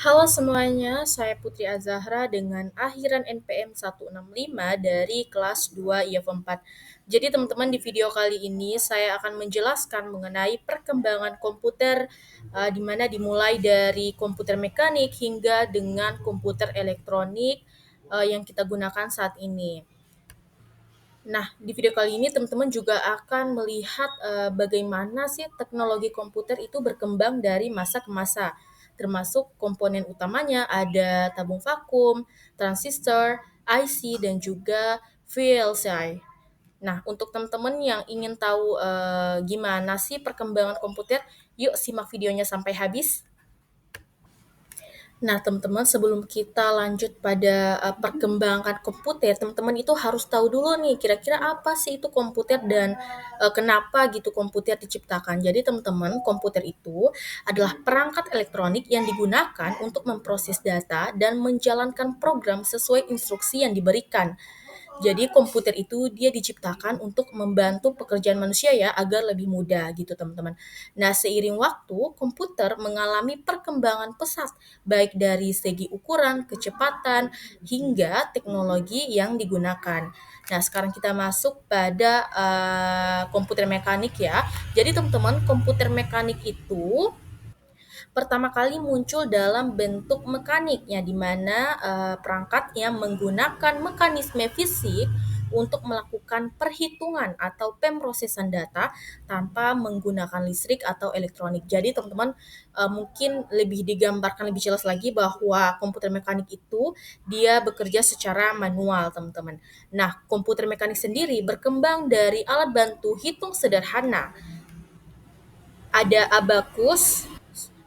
Halo semuanya, saya Putri Azahra dengan akhiran NPM 165 dari kelas 2 IF 4. Jadi teman-teman di video kali ini saya akan menjelaskan mengenai perkembangan komputer di mana dimulai dari komputer mekanik hingga dengan komputer elektronik yang kita gunakan saat ini. Nah, di video kali ini teman-teman juga akan melihat bagaimana sih teknologi komputer itu berkembang dari masa ke masa. Termasuk komponen utamanya ada tabung vakum, transistor, IC, dan juga VLCI. Nah, untuk teman-teman yang ingin tahu gimana sih perkembangan komputer, yuk simak videonya sampai habis. Nah, teman-teman, sebelum kita lanjut pada perkembangan komputer, teman-teman itu harus tahu dulu nih, kira-kira apa sih itu komputer dan kenapa gitu komputer diciptakan. Jadi, teman-teman, komputer itu adalah perangkat elektronik yang digunakan untuk memproses data dan menjalankan program sesuai instruksi yang diberikan. Jadi komputer itu dia diciptakan untuk membantu pekerjaan manusia ya agar lebih mudah gitu teman-teman. Nah seiring waktu komputer mengalami perkembangan pesat baik dari segi ukuran, kecepatan hingga teknologi yang digunakan. Nah sekarang kita masuk pada komputer mekanik ya. Jadi teman-teman komputer mekanik itu pertama kali muncul dalam bentuk mekaniknya di mana perangkatnya menggunakan mekanisme fisik untuk melakukan perhitungan atau pemrosesan data tanpa menggunakan listrik atau elektronik. Jadi teman-teman mungkin lebih digambarkan lebih jelas lagi bahwa komputer mekanik itu dia bekerja secara manual teman-teman. Nah komputer mekanik sendiri berkembang dari alat bantu hitung sederhana. Ada abakus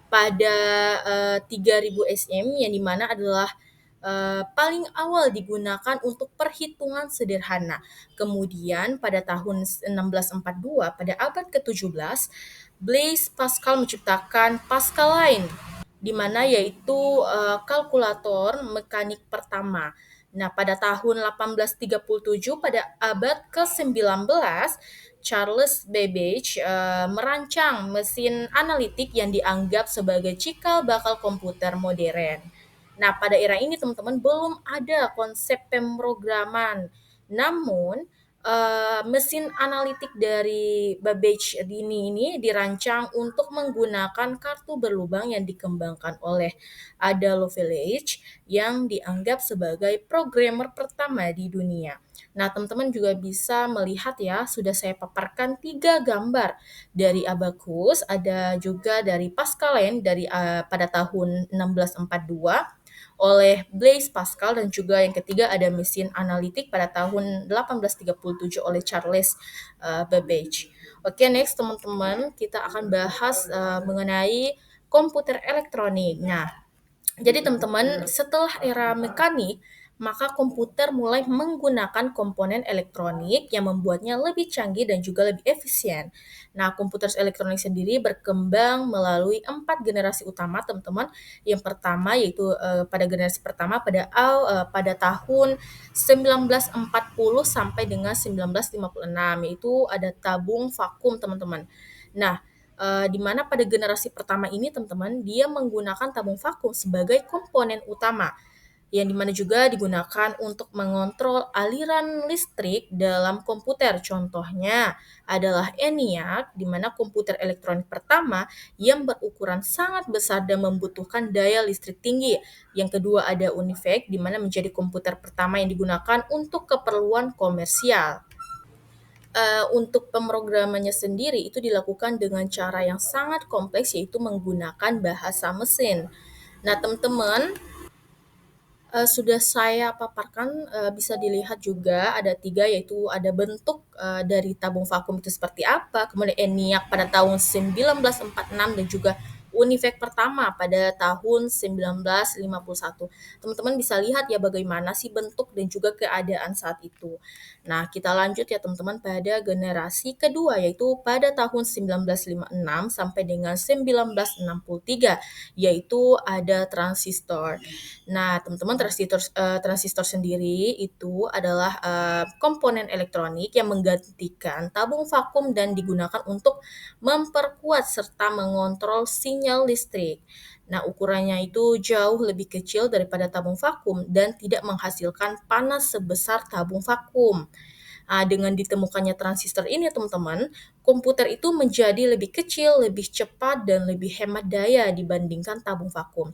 pada 3000 SM yang dimana adalah paling awal digunakan untuk perhitungan sederhana. Kemudian pada tahun 1642 pada abad ke-17 Blaise Pascal menciptakan Pascal Line di mana yaitu kalkulator mekanik pertama. Nah, pada tahun 1837 pada abad ke-19 Charles Babbage merancang mesin analitik yang dianggap sebagai cikal bakal komputer modern. Nah, pada era ini teman-teman belum ada konsep pemrograman. Namun, mesin analitik dari Babbage ini dirancang untuk menggunakan kartu berlubang yang dikembangkan oleh Ada Lovelace yang dianggap sebagai programmer pertama di dunia. Nah, teman-teman juga bisa melihat ya, sudah saya paparkan 3 gambar dari Abacus, ada juga dari Pascaline dari pada tahun 1642 oleh Blaise Pascal dan juga yang ketiga ada mesin analitik pada tahun 1837 oleh Charles Babbage. Oke, next teman-teman, kita akan bahas mengenai komputer elektronik. Nah, jadi teman-teman, setelah era mekanik, maka komputer mulai menggunakan komponen elektronik yang membuatnya lebih canggih dan juga lebih efisien. Nah, komputer elektronik sendiri berkembang melalui 4 generasi utama, teman-teman. Yang pertama yaitu pada generasi pertama pada tahun 1940 sampai dengan 1956, yaitu ada tabung vakum, teman-teman. Nah, di mana pada generasi pertama ini teman-teman, dia menggunakan tabung vakum sebagai komponen utama, yang dimana juga digunakan untuk mengontrol aliran listrik dalam komputer. Contohnya adalah ENIAC, di mana komputer elektronik pertama yang berukuran sangat besar dan membutuhkan daya listrik tinggi. Yang kedua ada UNIVAC, di mana menjadi komputer pertama yang digunakan untuk keperluan komersial. Untuk pemrogramannya sendiri itu dilakukan dengan cara yang sangat kompleks yaitu menggunakan bahasa mesin. Nah, teman-teman, sudah saya paparkan, bisa dilihat juga ada 3 yaitu ada bentuk, dari tabung vakum itu seperti apa, kemudian ENIAC pada tahun 1946 dan juga UNIVAC pertama pada tahun 1951. Teman-teman bisa lihat ya bagaimana sih bentuk dan juga keadaan saat itu. Nah, kita lanjut ya teman-teman pada generasi kedua yaitu pada tahun 1956 sampai dengan 1963 yaitu ada transistor. Nah, teman-teman transistor sendiri itu adalah komponen elektronik yang menggantikan tabung vakum dan digunakan untuk memperkuat serta mengontrol sinyal sinyal listrik. Nah, ukurannya itu jauh lebih kecil daripada tabung vakum dan tidak menghasilkan panas sebesar tabung vakum. Dengan ditemukannya transistor ini teman-teman, komputer itu menjadi lebih kecil, lebih cepat, dan lebih hemat daya dibandingkan tabung vakum.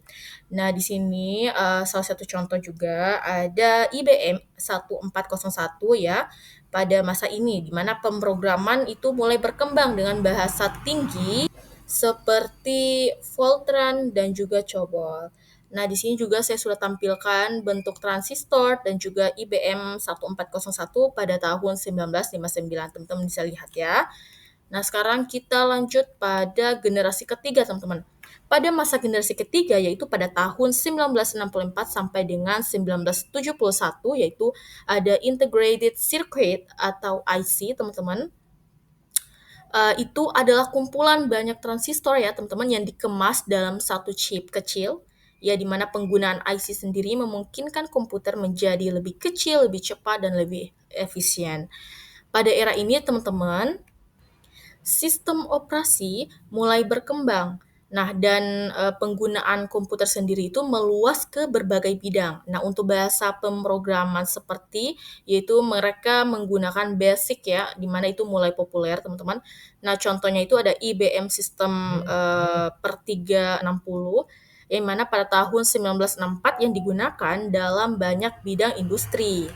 Nah, di sini salah satu contoh juga ada IBM 1401 ya pada masa ini, di mana pemrograman itu mulai berkembang dengan bahasa tinggi seperti Fortran dan juga COBOL. Nah, di sini juga saya sudah tampilkan bentuk transistor dan juga IBM 1401 pada tahun 1959. Teman-teman bisa lihat ya. Nah, sekarang kita lanjut pada generasi ketiga, teman-teman. Pada masa generasi ketiga, yaitu pada tahun 1964 sampai dengan 1971, yaitu ada Integrated Circuit atau IC, teman-teman. Itu adalah kumpulan banyak transistor ya teman-teman yang dikemas dalam satu chip kecil, ya di mana penggunaan IC sendiri memungkinkan komputer menjadi lebih kecil, lebih cepat, dan lebih efisien. Pada era ini teman-teman, sistem operasi mulai berkembang. Nah, dan penggunaan komputer sendiri itu meluas ke berbagai bidang. Nah, untuk bahasa pemrograman seperti yaitu mereka menggunakan BASIC ya, di mana itu mulai populer, teman-teman. Nah, contohnya itu ada IBM System per 360 yang mana pada tahun 1964 yang digunakan dalam banyak bidang industri.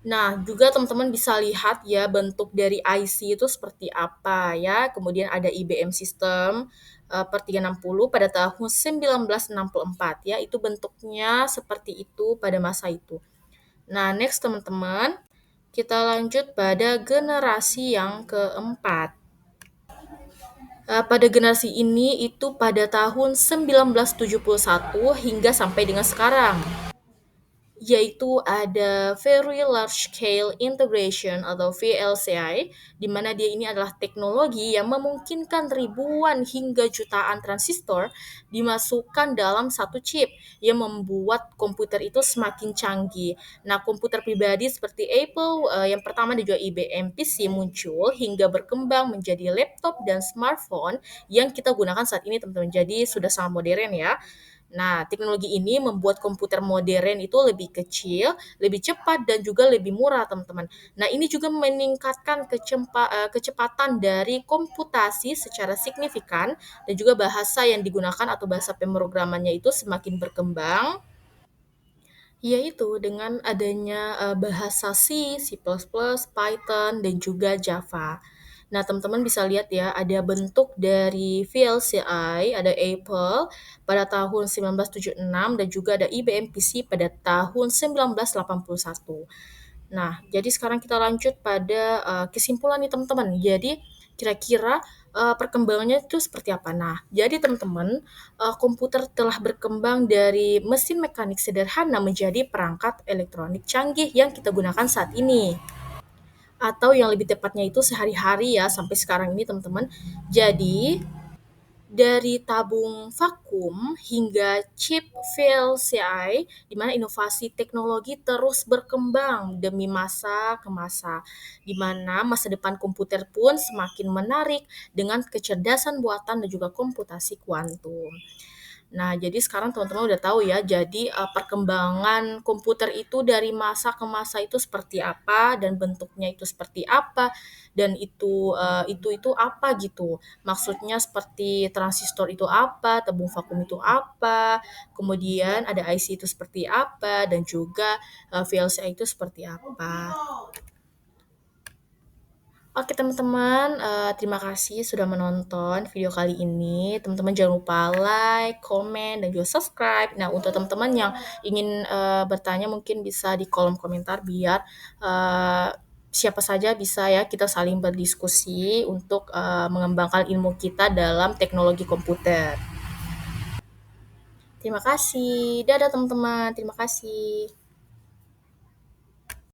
Nah, juga teman-teman bisa lihat ya bentuk dari IC itu seperti apa ya. Kemudian ada IBM System per 360 pada tahun 1964 ya. Itu bentuknya seperti itu pada masa itu. Nah, next teman-teman, kita lanjut pada generasi yang keempat. Pada generasi ini itu pada tahun 1971 hingga sampai dengan sekarang, yaitu ada Very Large Scale Integration atau VLCI, di mana dia ini adalah teknologi yang memungkinkan ribuan hingga jutaan transistor dimasukkan dalam satu chip yang membuat komputer itu semakin canggih. Nah, komputer pribadi seperti Apple yang pertama dan juga IBM PC muncul hingga berkembang menjadi laptop dan smartphone yang kita gunakan saat ini, teman-teman. Jadi sudah sangat modern ya. Nah, teknologi ini membuat komputer modern itu lebih kecil, lebih cepat, dan juga lebih murah, teman-teman. Nah, ini juga meningkatkan kecepatan dari komputasi secara signifikan, dan juga bahasa yang digunakan atau bahasa pemrogramannya itu semakin berkembang, yaitu dengan adanya bahasa C, C++, Python, dan juga Java. Nah, teman-teman bisa lihat ya, ada bentuk dari VLCI, ada Apple pada tahun 1976 dan juga ada IBM PC pada tahun 1981. Nah, jadi sekarang kita lanjut pada kesimpulan nih teman-teman. Jadi kira-kira perkembangannya itu seperti apa? Nah, jadi teman-teman, komputer telah berkembang dari mesin mekanik sederhana menjadi perangkat elektronik canggih yang kita gunakan saat ini. Atau yang lebih tepatnya itu sehari-hari ya sampai sekarang ini teman-teman. Jadi dari tabung vakum hingga chip VLCI, di mana inovasi teknologi terus berkembang demi masa ke masa, di mana masa depan komputer pun semakin menarik dengan kecerdasan buatan dan juga komputasi kuantum. Nah, jadi sekarang teman-teman udah tahu ya, jadi perkembangan komputer itu dari masa ke masa itu seperti apa dan bentuknya itu seperti apa dan itu apa gitu. Maksudnya seperti transistor itu apa, tabung vakum itu apa, kemudian ada IC itu seperti apa dan juga VLCI itu seperti apa. Oke teman-teman, terima kasih sudah menonton video kali ini. Teman-teman jangan lupa like, komen, dan juga subscribe. Nah, untuk teman-teman yang ingin bertanya mungkin bisa di kolom komentar biar siapa saja bisa ya kita saling berdiskusi untuk mengembangkan ilmu kita dalam teknologi komputer. Terima kasih. Dadah teman-teman. Terima kasih.